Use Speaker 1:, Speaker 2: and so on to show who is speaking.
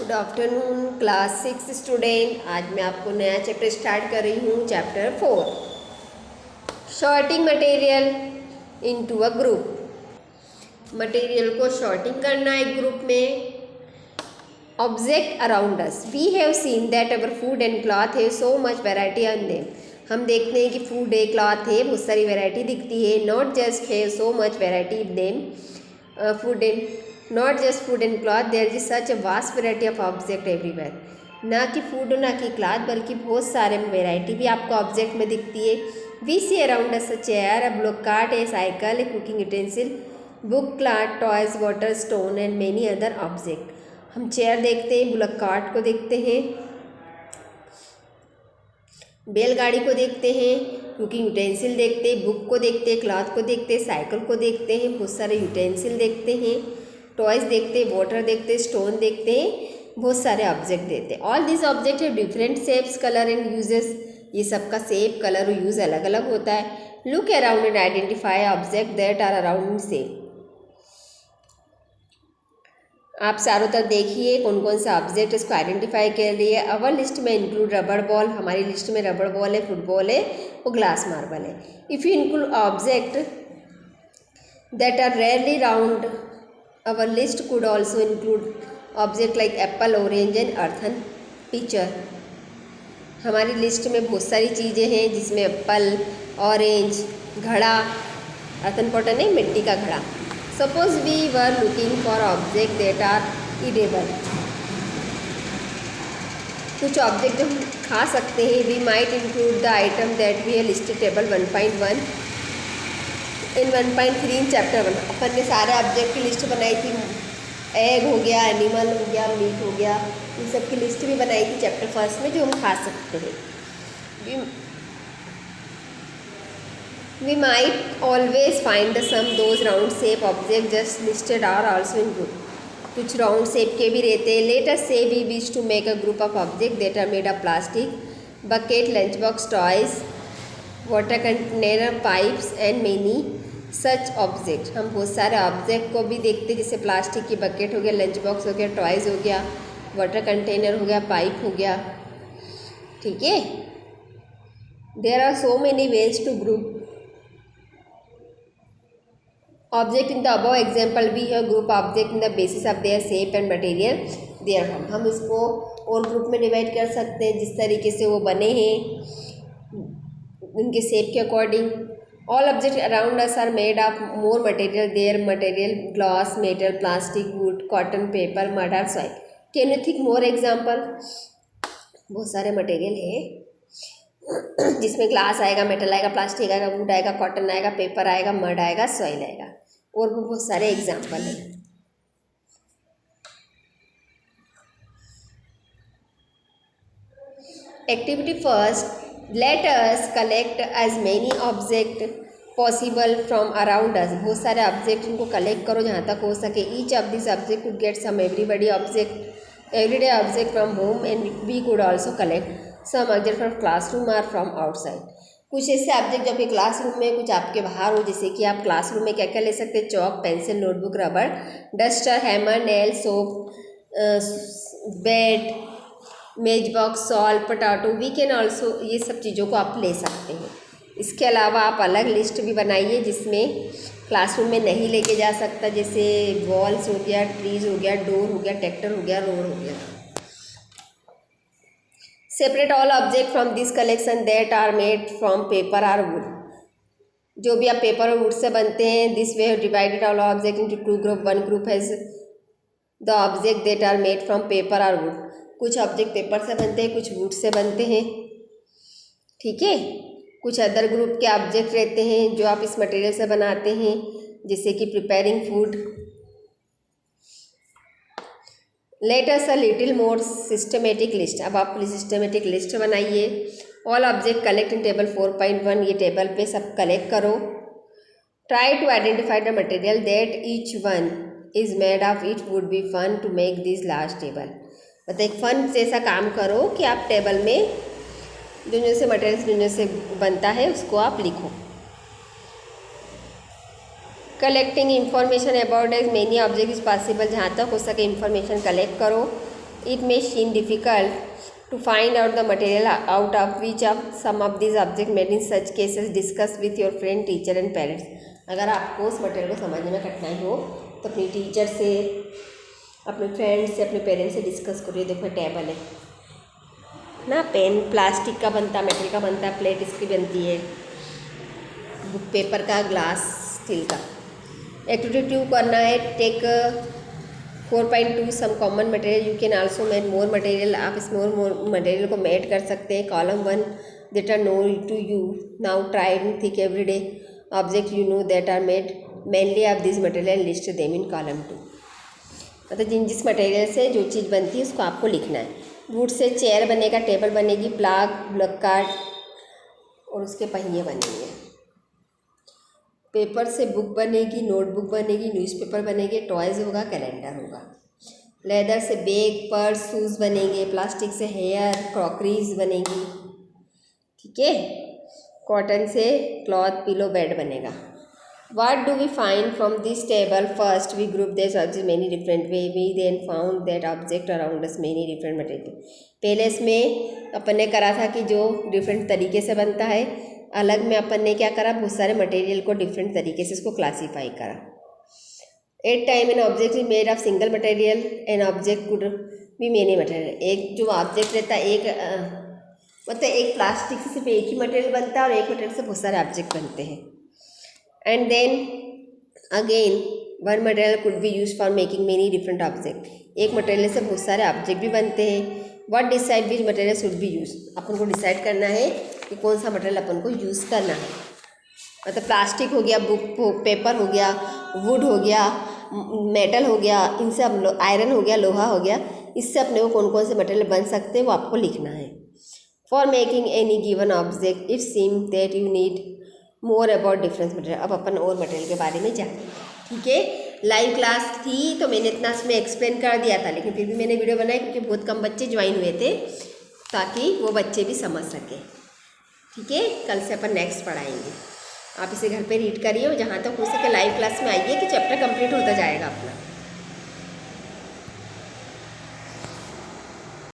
Speaker 1: Good afternoon class 6 student. आज मैं आपको नया चैप्टर स्टार्ट कर रही हूँ, chapter 4 sorting material into a group. Material को शॉर्टिंग करना एक ग्रुप में। Object around us, we have seen that our food and cloth है so much variety on them. हम देखते हैं कि फूड है, क्लॉथ है, बहुत सारी वेराइटी दिखती है। नॉट जस्ट है so much variety them food and not just food and cloth, there is such a vast variety of object everywhere. ना कि फूड और ना कि क्लॉथ बल्कि बहुत सारे वेराइटी भी आपको ऑब्जेक्ट में दिखती है। We see around us a chair, a block cart, a cycle, a cooking utensil, book, cloth, toys, water, stone and many other object. हम चेयर देखते हैं, ब्लॉक कार्ट को देखते हैं, बैलगाड़ी को देखते हैं, कुकिंग यूटेंसिल देखते हैं, बुक को देखते हैं, क्लॉथ को देखते हैं, साइकिल को देखते हैं, बहुत सारे यूटेंसिल देखते हैं, टॉयज देखते हैं, वाटर देखते हैं, स्टोन देखते हैं, बहुत सारे ऑब्जेक्ट देखते हैं। All this object have different shapes, colour and uses. ये सबका शेप, कलर और यूज अलग अलग होता है। Look around and identify object that are around in shape. आप चारों तरफ देखिए कौन कौन सा ऑब्जेक्ट इसको आइडेंटिफाई कर रही है। अवर लिस्ट में इंक्लूड रबड़ बॉल, हमारी लिस्ट में रबड़ बॉल है, फुटबॉल है और ग्लास मार्बल है। If you include object that are rarely round, our list could also include object like apple, orange and earthen pitcher। हमारी list में बहुत सारी चीज़ें हैं जिसमें एप्पल, ऑरेंज, घड़ा, अर्थन पॉटर नहीं, मिट्टी का घड़ा। Suppose we were looking for object that are edible, कुछ ऑब्जेक्ट जो हम खा सकते हैं। We might include the item that we have listed table 1.1 in 1.3 in chapter 1। अपन ने सारे ऑब्जेक्ट की लिस्ट बनाई थी। एग हो गया, एनिमल हो गया, मीट हो गया, इन सब की लिस्ट भी बनाई थी चैप्टर 1 में जो हम खा सकते हैं। We might always find the some those round shape object just listed are also in group. कुछ राउंड शेप के भी रहते हैं। Let us say we wish to make a group of object that are made of plastic, bucket, lunch box, toys, water container, pipes and many such object. हम बहुत सारे object को भी देखते हैं, जैसे प्लास्टिक की बकेट हो गया, लंच बॉक्स हो गया, टॉयज़ हो गया, वाटर कंटेनर हो गया, पाइप हो गया। ठीक है, there are so many ways to group object in the above example. We have group object in the basis of their shape and material their form. हम इसको और ग्रुप में डिवाइड कर सकते हैं जिस तरीके से वो बने हैं, उनके शेप के according. All objects around us are made of more material. Their material glass, metal, plastic, wood, cotton, paper, mud or soil. Can you think more example? बहुत सारे मटेरियल है जिसमें ग्लास आएगा, मेटल आएगा, प्लास्टिक आएगा, would आएगा, cotton आएगा, paper आएगा, मड आएगा, सॉइल आएगा, और भी बहुत सारे एग्जाम्पल हैं। Activity first, let us collect as many object possible from around us. बहुत सारे ऑब्जेक्ट इनको कलेक्ट करो जहाँ तक हो सके। Each of this object could get some everybody object, everyday object from home and we could also collect some object from classroom और from outside. कुछ ऐसे ऑब्जेक्ट जो आपके क्लासरूम में, कुछ आपके बाहर हो, जैसे कि आप क्लासरूम में क्या क्या ले सकते हैं, चौक, पेंसिल, नोटबुक, रबड़, duster, hammer, nail, soap, bed, मेज box, salt, potato, we can also, ये सब चीज़ों को आप ले सकते हैं। इसके अलावा आप अलग लिस्ट भी बनाइए जिसमें क्लासरूम में नहीं लेके जा सकता, जैसे वॉल्स हो गया, ट्रीज हो गया, डोर हो गया, ट्रैक्टर हो गया, रोड हो गया। Separate all object from this collection that are made from paper or wood. जो भी आप पेपर और वुड से बनते हैं, this way have divided all object into two group. One group has the object that are made from paper or wood. कुछ object paper से बनते हैं, कुछ वुड से बनते हैं। ठीक है, कुछ अदर ग्रुप के ऑब्जेक्ट रहते हैं जो आप इस मटेरियल से बनाते हैं, जैसे कि preparing food. Let us a little more systematic list. अब आप सिस्टमेटिक लिस्ट बनाइए। All object collect in table 4.1, ये टेबल पे सब कलेक्ट करो। Try to identify the material that each one is made of. It would be fun to make this last table. मतलब एक fun जैसा काम करो कि आप टेबल में जो से मटेरियल जो से बनता है उसको आप लिखो। Collecting information about as many object is possible, जहाँ तक हो सके इंफॉर्मेशन कलेक्ट करो। It may seem difficult to find out the material out of which of some of these objects made. In such cases discuss with your friend, teacher and parents. अगर आपको उस material को समझने में कठिनाई हो तो अपनी टीचर से, अपने फ्रेंड से, अपने पेरेंट्स से डिस्कस करिए। देखो टेबल है ना, पेन प्लास्टिक का बनता, मेटल का बनता, प्लेट इसकी बनती है, बुक पेपर का, ग्लास स्टील का। एक्टिविटी 2 करना है, take 4.2 some common material, you can also made more material. आप इसमें और मटेरियल को मेड कर सकते हैं। Column 1 that are known to you, now try and think every day object you know that are made mainly of this material, list them in column 2। मतलब जिस material से जो चीज़ बनती है उसको आपको लिखना है। वुड से चेयर बनेगा, टेबल बनेगी, प्लाग, ब्लॉक कार्ड और उसके पहिए बनेंगे। पेपर से बुक बनेगी, नोटबुक बनेगी, न्यूज़पेपर बनेंगे, टॉयज़ होगा, कैलेंडर होगा। लेदर से बैग, पर्स, शूज़ बनेंगे। प्लास्टिक से हेयर, क्रॉकरीज बनेगी, ठीक है। कॉटन से क्लॉथ, पिलो, बेड बनेगा। What do we find from this table? First, we group these objects many different way. We then found that object around us many different material. पहले इसमें अपन ने करा था कि जो डिफरेंट तरीके से बनता है, अलग में अपन ने क्या करा, बहुत सारे मटेरियल को डिफरेंट तरीके से इसको क्लासीफाई करा। At time an object is made of single material, an object could be many material. एक जो ऑब्जेक्ट रहता है, मतलब एक प्लास्टिक से सिर्फ एक ही मटेरियल बनता है और एक मटेरियल से बहुत सारे ऑब्जेक्ट बनते हैं। And then again one material could be used for making many different objects. एक मटेरियल से बहुत सारे ऑब्जेक्ट भी बनते हैं। What decide which material should be used? अपन को डिसाइड करना है कि कौन सा मटेरियल अपन को यूज़ करना है। मतलब प्लास्टिक हो गया, बुक पेपर हो गया, वुड हो गया, मेटल हो गया, इनसे हम आयरन हो गया, लोहा हो गया, इससे अपने को कौन कौन से मटेरियल बन सकते हैं वो आपको लिखना है। For making any given object it seem that you need more about difference material. अब अपन और मटेरियल के बारे में जानेंगे, ठीक है। लाइव क्लास थी तो मैंने इतना इसमें एक्सप्लेन कर दिया था, लेकिन फिर भी मैंने वीडियो बनाई क्योंकि बहुत कम बच्चे ज्वाइन हुए थे, ताकि वो बच्चे भी समझ सकें, ठीक है। कल से अपन नेक्स्ट पढ़ाएंगे। आप इसे घर पे रीड करिए और जहाँ तक हो सके लाइव क्लास में आइए कि चैप्टर कंप्लीट होता जाएगा अपना।